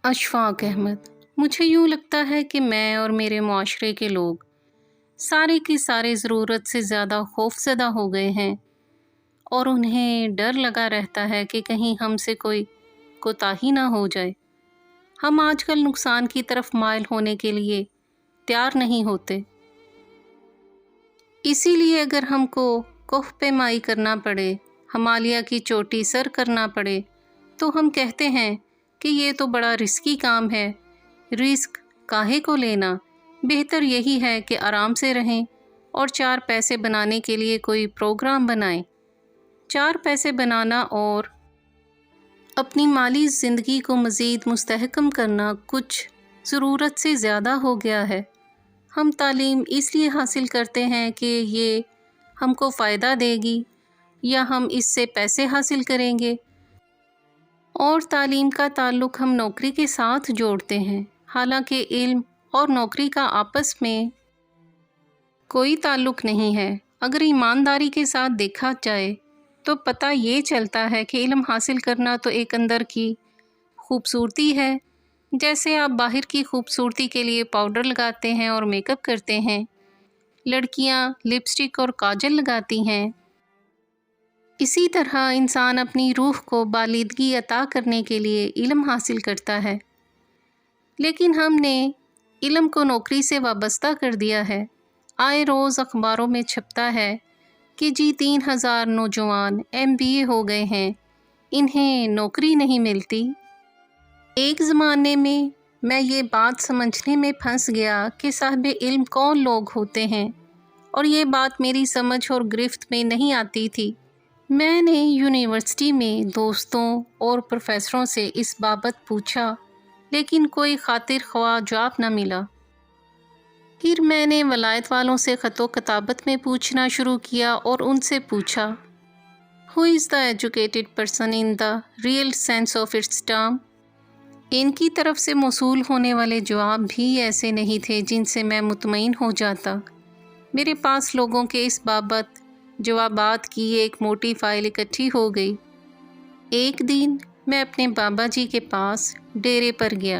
اشفاق احمد۔ مجھے یوں لگتا ہے کہ میں اور میرے معاشرے کے لوگ سارے کی سارے ضرورت سے زیادہ خوفزدہ ہو گئے ہیں اور انہیں ڈر لگا رہتا ہے کہ کہیں ہم سے کوئی کوتاہی نہ ہو جائے۔ ہم آج کل نقصان کی طرف مائل ہونے کے لیے تیار نہیں ہوتے۔ اسی لیے اگر ہم کو کوہ پیمائی کرنا پڑے، ہمالیہ کی چوٹی سر کرنا پڑے، تو ہم کہتے ہیں کہ یہ تو بڑا رسکی کام ہے، رسک کاہے کو لینا، بہتر یہی ہے کہ آرام سے رہیں اور 4 پیسے بنانے کے لیے کوئی پروگرام بنائیں۔ 4 پیسے بنانا اور اپنی مالی زندگی کو مزید مستحکم کرنا کچھ ضرورت سے زیادہ ہو گیا ہے۔ ہم تعلیم اس لیے حاصل کرتے ہیں کہ یہ ہم کو فائدہ دے گی یا ہم اس سے پیسے حاصل کریں گے، اور تعلیم کا تعلق ہم نوکری کے ساتھ جوڑتے ہیں، حالانکہ علم اور نوکری کا آپس میں کوئی تعلق نہیں ہے۔ اگر ایمانداری کے ساتھ دیکھا جائے تو پتہ یہ چلتا ہے کہ علم حاصل کرنا تو ایک اندر کی خوبصورتی ہے، جیسے آپ باہر کی خوبصورتی کے لیے پاؤڈر لگاتے ہیں اور میک اپ کرتے ہیں، لڑکیاں لپسٹک اور کاجل لگاتی ہیں، اسی طرح انسان اپنی روح کو بالیدگی عطا کرنے کے لیے علم حاصل کرتا ہے۔ لیکن ہم نے علم کو نوکری سے وابستہ کر دیا ہے۔ آئے روز اخباروں میں چھپتا ہے کہ 3000 نوجوان MBA ہو گئے ہیں، انہیں نوکری نہیں ملتی۔ ایک زمانے میں یہ بات سمجھنے میں پھنس گیا کہ صاحب علم کون لوگ ہوتے ہیں، اور یہ بات میری سمجھ اور گرفت میں نہیں آتی تھی۔ میں نے یونیورسٹی میں دوستوں اور پروفیسروں سے اس بابت پوچھا، لیکن کوئی خاطر خواہ جواب نہ ملا۔ پھر میں نے ولایت والوں سے خط و کتابت میں پوچھنا شروع کیا اور ان سے پوچھا، Who is the educated person in the real sense of its term؟ ان کی طرف سے موصول ہونے والے جواب بھی ایسے نہیں تھے جن سے میں مطمئن ہو جاتا۔ میرے پاس لوگوں کے اس بابت جوابات کی ایک موٹی فائل اکٹھی ہو گئی۔ ایک دن میں اپنے بابا جی کے پاس ڈیرے پر گیا۔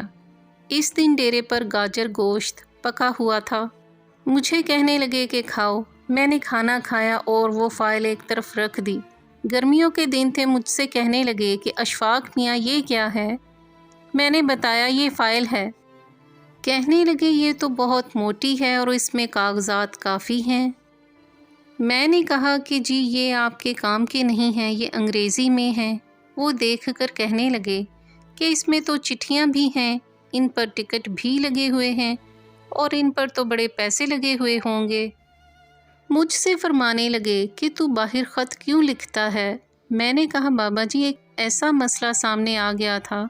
اس دن ڈیرے پر گاجر گوشت پکا ہوا تھا۔ مجھے کہنے لگے کہ کھاؤ۔ میں نے کھانا کھایا اور وہ فائل ایک طرف رکھ دی۔ گرمیوں کے دن تھے، مجھ سے کہنے لگے کہ اشفاق میاں یہ کیا ہے؟ میں نے بتایا یہ فائل ہے۔ کہنے لگے یہ تو بہت موٹی ہے اور اس میں کاغذات کافی ہیں۔ میں نے کہا کہ جی یہ آپ کے کام کے نہیں ہیں، یہ انگریزی میں ہیں۔ وہ دیکھ کر کہنے لگے کہ اس میں تو چٹھیاں بھی ہیں، ان پر ٹکٹ بھی لگے ہوئے ہیں اور ان پر تو بڑے پیسے لگے ہوئے ہوں گے۔ مجھ سے فرمانے لگے کہ تو باہر خط کیوں لکھتا ہے؟ میں نے کہا بابا جی ایک ایسا مسئلہ سامنے آ گیا تھا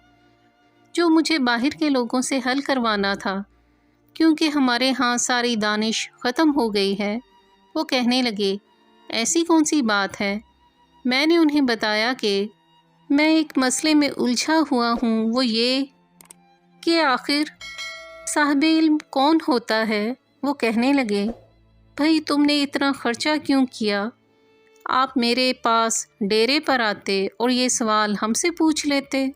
جو مجھے باہر کے لوگوں سے حل کروانا تھا، کیونکہ ہمارے ہاں ساری دانش ختم ہو گئی ہے۔ وہ کہنے لگے ایسی کون سی بات ہے؟ میں نے انہیں بتایا کہ میں ایک مسئلے میں الجھا ہوا ہوں، وہ یہ کہ آخر صاحب علم کون ہوتا ہے؟ وہ کہنے لگے بھائی تم نے اتنا خرچہ کیوں کیا؟ آپ میرے پاس ڈیرے پر آتے اور یہ سوال ہم سے پوچھ لیتے۔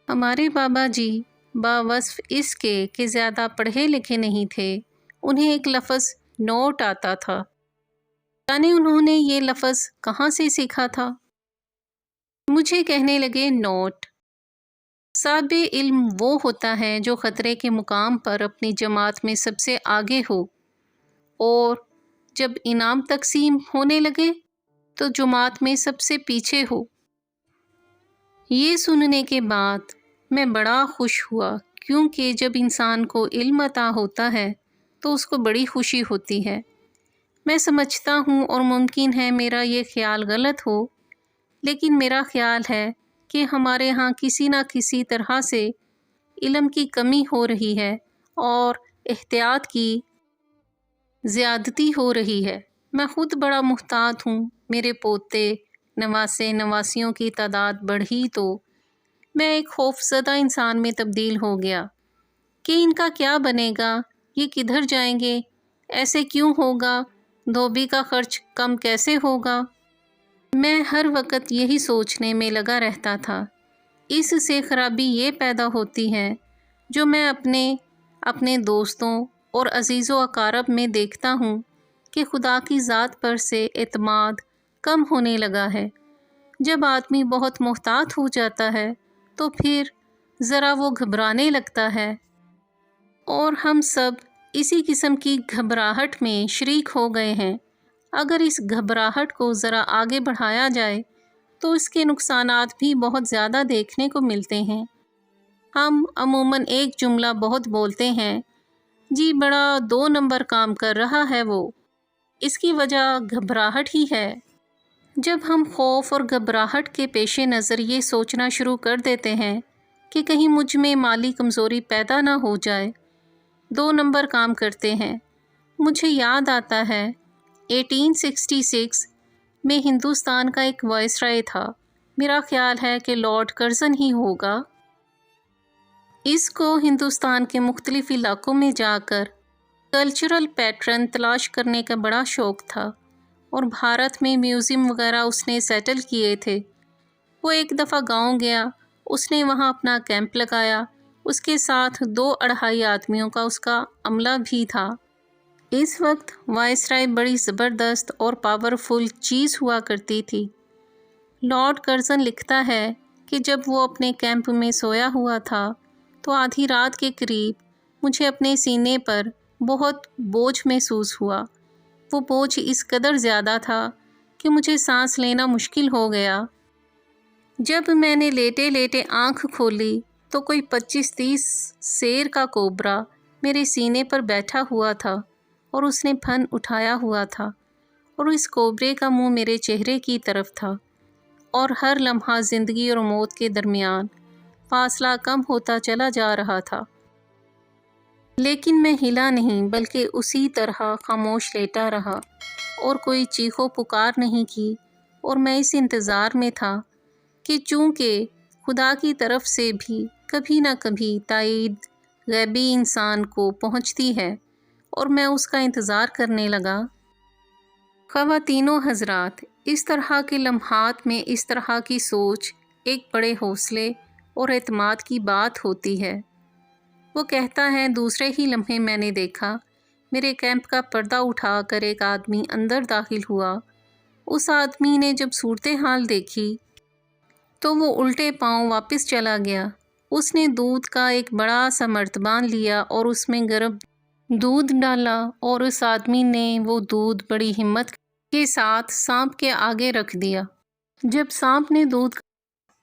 ہمارے بابا جی باوصف اس کے کہ زیادہ پڑھے لکھے نہیں تھے، انہیں ایک لفظ نوٹ آتا تھا۔ یعنی انہوں نے یہ لفظ کہاں سے سیکھا تھا؟ مجھے کہنے لگے نوٹ۔ صاحب علم وہ ہوتا ہے جو خطرے کے مقام پر اپنی جماعت میں سب سے آگے ہو، اور جب انعام تقسیم ہونے لگے تو جماعت میں سب سے پیچھے ہو۔ یہ سننے کے بعد میں بڑا خوش ہوا، کیونکہ جب انسان کو علم عطا ہوتا ہے تو اس کو بڑی خوشی ہوتی ہے۔ میں سمجھتا ہوں، اور ممکن ہے میرا یہ خیال غلط ہو، لیکن میرا خیال ہے کہ ہمارے ہاں کسی نہ کسی طرح سے علم کی کمی ہو رہی ہے اور احتیاط کی زیادتی ہو رہی ہے۔ میں خود بڑا محتاط ہوں، میرے پوتے نواسے نواسیوں کی تعداد بڑھی تو میں ایک خوفزدہ انسان میں تبدیل ہو گیا کہ ان کا کیا بنے گا، یہ کدھر جائیں گے، ایسے کیوں ہوگا، دھوبی کا خرچ کم کیسے ہوگا۔ میں ہر وقت یہی سوچنے میں لگا رہتا تھا۔ اس سے خرابی یہ پیدا ہوتی ہے جو میں اپنے دوستوں اور عزیز و اقارب میں دیکھتا ہوں کہ خدا کی ذات پر سے اعتماد کم ہونے لگا ہے۔ جب آدمی بہت محتاط ہو جاتا ہے تو پھر ذرا وہ گھبرانے لگتا ہے، اور ہم سب اسی قسم کی گھبراہٹ میں شریک ہو گئے ہیں۔ اگر اس گھبراہٹ کو ذرا آگے بڑھایا جائے تو اس کے نقصانات بھی بہت زیادہ دیکھنے کو ملتے ہیں۔ ہم عموماً ایک جملہ بہت بولتے ہیں، جی بڑا 2 نمبر کام کر رہا ہے وہ، اس کی وجہ گھبراہٹ ہی ہے۔ جب ہم خوف اور گھبراہٹ کے پیش نظر یہ سوچنا شروع کر دیتے ہیں کہ کہیں مجھ میں مالی کمزوری پیدا نہ ہو جائے، 2 نمبر کام کرتے ہیں۔ مجھے یاد آتا ہے 1866 میں ہندوستان کا ایک وائسرائے تھا، میرا خیال ہے کہ لارڈ کرزن ہی ہوگا۔ اس کو ہندوستان کے مختلف علاقوں میں جا کر کلچرل پیٹرن تلاش کرنے کا بڑا شوق تھا، اور بھارت میں میوزیم وغیرہ اس نے سیٹل کیے تھے۔ وہ ایک دفعہ گاؤں گیا، اس نے وہاں اپنا کیمپ لگایا، اس کے ساتھ 2-2.5 آدمیوں کا اس کا عملہ بھی تھا۔ اس وقت وائسرائے بڑی زبردست اور پاورفل چیز ہوا کرتی تھی۔ لارڈ کرزن لکھتا ہے کہ جب وہ اپنے کیمپ میں سویا ہوا تھا تو آدھی رات کے قریب مجھے اپنے سینے پر بہت بوجھ محسوس ہوا۔ وہ بوجھ اس قدر زیادہ تھا کہ مجھے سانس لینا مشکل ہو گیا۔ جب میں نے لیٹے لیٹے آنکھ کھولی تو کوئی 25-30 شیر کا کوبرا میرے سینے پر بیٹھا ہوا تھا، اور اس نے پھن اٹھایا ہوا تھا، اور اس کوبرے کا منہ میرے چہرے کی طرف تھا، اور ہر لمحہ زندگی اور موت کے درمیان فاصلہ کم ہوتا چلا جا رہا تھا۔ لیکن میں ہلا نہیں، بلکہ اسی طرح خاموش لیٹا رہا، اور کوئی چیخ و پکار نہیں کی، اور میں اس انتظار میں تھا کہ چونکہ خدا کی طرف سے بھی کبھی نہ کبھی تائید غیبی انسان کو پہنچتی ہے، اور میں اس کا انتظار کرنے لگا۔ خواتین و حضرات، اس طرح کے لمحات میں اس طرح کی سوچ ایک بڑے حوصلے اور اعتماد کی بات ہوتی ہے۔ وہ کہتا ہے، دوسرے ہی لمحے میں نے دیکھا میرے کیمپ کا پردہ اٹھا کر ایک آدمی اندر داخل ہوا۔ اس آدمی نے جب صورتحال دیکھی تو وہ الٹے پاؤں واپس چلا گیا۔ اس نے دودھ کا ایک بڑا سا مرتبان لیا اور اس میں گرم دودھ ڈالا، اور اس آدمی نے وہ دودھ بڑی ہمت کے ساتھ سانپ کے آگے رکھ دیا۔ جب سانپ نے دودھ کا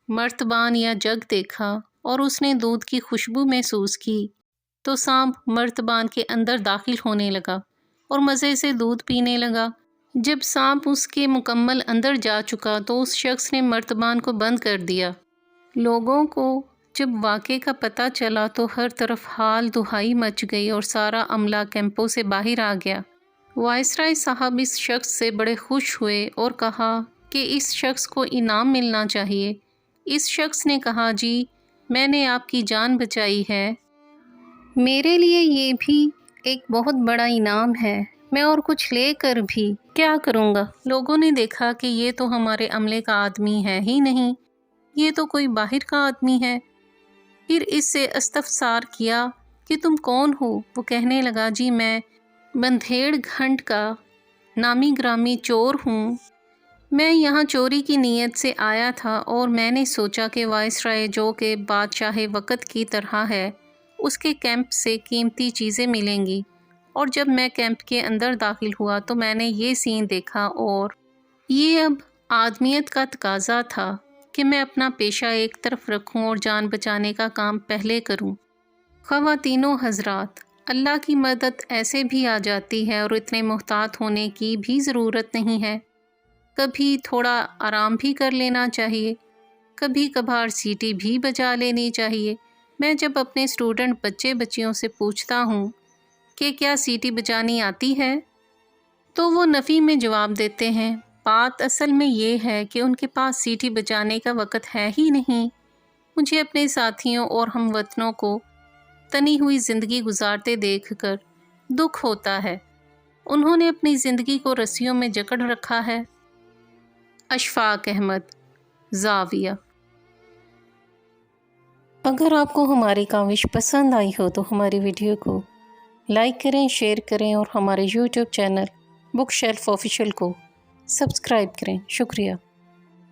مرتبان یا جگ دیکھا اور اس نے دودھ کی خوشبو محسوس کی تو سانپ مرتبان کے اندر داخل ہونے لگا اور مزے سے دودھ پینے لگا۔ جب سانپ اس کے مکمل اندر جا چکا تو اس شخص نے مرتبان کو بند کر دیا۔ لوگوں کو جب واقعے کا پتہ چلا تو ہر طرف حال دہائی مچ گئی اور سارا عملہ کیمپوں سے باہر آ گیا۔ وائسرائے صاحب اس شخص سے بڑے خوش ہوئے اور کہا کہ اس شخص کو انعام ملنا چاہیے۔ اس شخص نے کہا، جی میں نے آپ کی جان بچائی ہے، میرے لیے یہ بھی ایک بہت بڑا انعام ہے، میں اور کچھ لے کر بھی کیا کروں گا؟ لوگوں نے دیکھا کہ یہ تو ہمارے عملے کا آدمی ہے ہی نہیں، یہ تو کوئی باہر کا آدمی ہے۔ پھر اس سے استفسار کیا کہ تم کون ہو؟ وہ کہنے لگا، جی میں بندھیڑ گھنٹ کا نامی گرامی چور ہوں، میں یہاں چوری کی نیت سے آیا تھا، اور میں نے سوچا کہ وائسرائے جو کہ بادشاہ وقت کی طرح ہے، اس کے کیمپ سے قیمتی چیزیں ملیں گی۔ اور جب میں کیمپ کے اندر داخل ہوا تو میں نے یہ سین دیکھا، اور یہ اب آدمیت کا تقاضا تھا کہ میں اپنا پیشہ ایک طرف رکھوں اور جان بچانے کا کام پہلے کروں۔ خواتین و حضرات، اللہ کی مدد ایسے بھی آ جاتی ہے اور اتنے محتاط ہونے کی بھی ضرورت نہیں ہے۔ کبھی تھوڑا آرام بھی کر لینا چاہیے، کبھی کبھار سیٹی بھی بجا لینی چاہیے۔ میں جب اپنے اسٹوڈنٹ بچیوں سے پوچھتا ہوں کہ کیا سیٹی بجانی آتی ہے تو وہ نفی میں جواب دیتے ہیں۔ بات اصل میں یہ ہے کہ ان کے پاس سیٹی بجانے کا وقت ہے ہی نہیں۔ مجھے اپنے ساتھیوں اور ہم وطنوں کو تنی ہوئی زندگی گزارتے دیکھ کر دکھ ہوتا ہے۔ انہوں نے اپنی زندگی کو رسیوں میں جکڑ رکھا ہے۔ اشفاق احمد، زاویہ۔ اگر آپ کو ہماری کاوش پسند آئی ہو تو ہماری ویڈیو کو لائک کریں، شیئر کریں اور ہمارے YouTube channel book shelf official کو سبسکرائب کریں۔ شکریہ۔